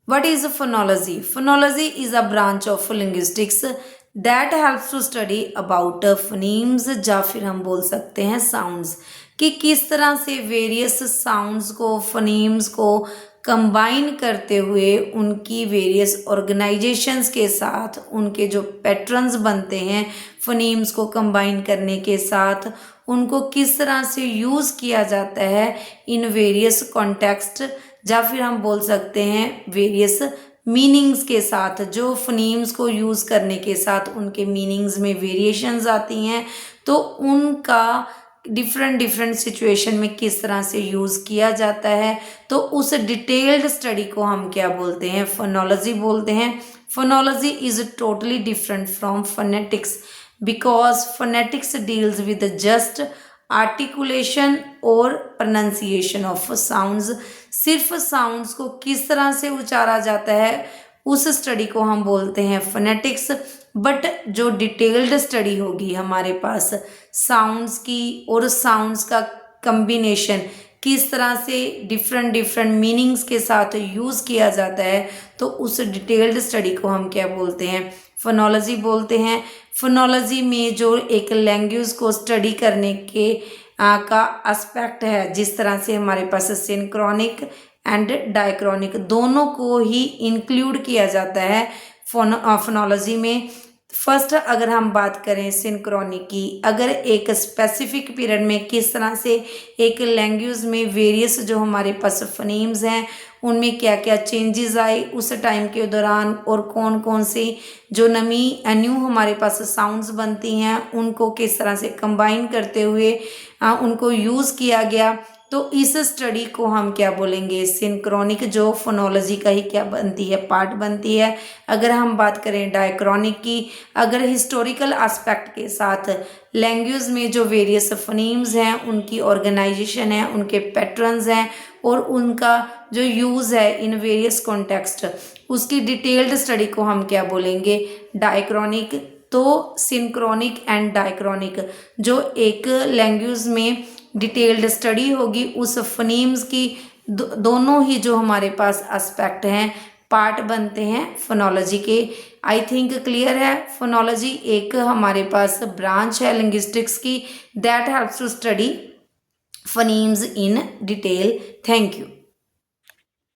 What is phonology? Phonology is a branch of linguistics that helps to study about phonemes या फिर हम बोल सकते हैं साउंड्स कि किस तरह से वेरियस साउंड्स को फोनीम्स को कंबाइन करते हुए उनकी वेरियस ऑर्गेनाइजेशंस के साथ उनके जो पैटर्न्स बनते हैं फोनीम्स को कंबाइन करने के साथ उनको किस तरह से यूज़ किया जाता है इन वेरियस कॉन्टेक्स्ट या फिर हम बोल सकते हैं वेरियस मीनिंग्स के साथ जो फोनीम्स को यूज़ करने के साथ उनके मीनिंग्स में वेरिएशंस आती हैं तो उनका डिफरेंट सिचुएशन में किस तरह से यूज़ किया जाता है तो उस डिटेल्ड स्टडी को हम क्या बोलते हैं फोनोलॉजी बोलते हैं। Phonology is totally different from phonetics because phonetics deals with just articulation और प्रोनाउंसिएशन ऑफ साउंड्स। सिर्फ साउंड्स को किस तरह से उच्चारा जाता है उस स्टडी को हम बोलते हैं फोनेटिक्स। बट जो डिटेल्ड स्टडी होगी हमारे पास साउंड्स की और साउंड्स का कम्बिनेशन किस तरह से डिफरेंट मीनिंग्स के साथ यूज़ किया जाता है तो उस डिटेल्ड स्टडी को हम क्या बोलते हैं फोनोलॉजी बोलते हैं। फोनोलॉजी में जो एक लैंग्वेज को स्टडी करने के का एस्पेक्ट है जिस तरह से हमारे पास सिंक्रोनिक एंड डायक्रॉनिक दोनों को ही इंक्लूड किया जाता है फोनोलॉजी में। फर्स्ट अगर हम बात करें सिंक्रोनिक की, अगर एक स्पेसिफिक पीरियड में किस तरह से एक लैंग्वेज में वेरियस जो हमारे पास फोनीम्स हैं उनमें क्या क्या चेंजेस आए उस टाइम के दौरान और कौन कौन से जो न्यू हमारे पास साउंड्स बनती हैं उनको किस तरह से कंबाइन करते हुए उनको यूज़ किया गया तो इस स्टडी को हम क्या बोलेंगे सिंक्रोनिक जो फोनोलॉजी का ही क्या बनती है पार्ट बनती है। अगर हम बात करें डायक्रॉनिक की, अगर हिस्टोरिकल एस्पेक्ट के साथ लैंग्वेज में जो वेरियस फोनीम्स हैं उनकी ऑर्गेनाइजेशन है उनके पैटर्न्स हैं और उनका जो यूज़ है इन वेरियस कॉन्टेक्स्ट उसकी डिटेल्ड स्टडी को हम क्या बोलेंगे डायक्रॉनिक। तो सिंक्रोनिक एंड डायक्रॉनिक जो एक लैंग्वेज में डिटेल्ड स्टडी होगी उस फोनीम्स की दोनों ही जो हमारे पास एस्पेक्ट हैं पार्ट बनते हैं फोनोलॉजी के। आई थिंक क्लियर है। फोनोलॉजी एक हमारे पास ब्रांच है लिंग्विस्टिक्स की that helps to study phonemes in detail. Thank you.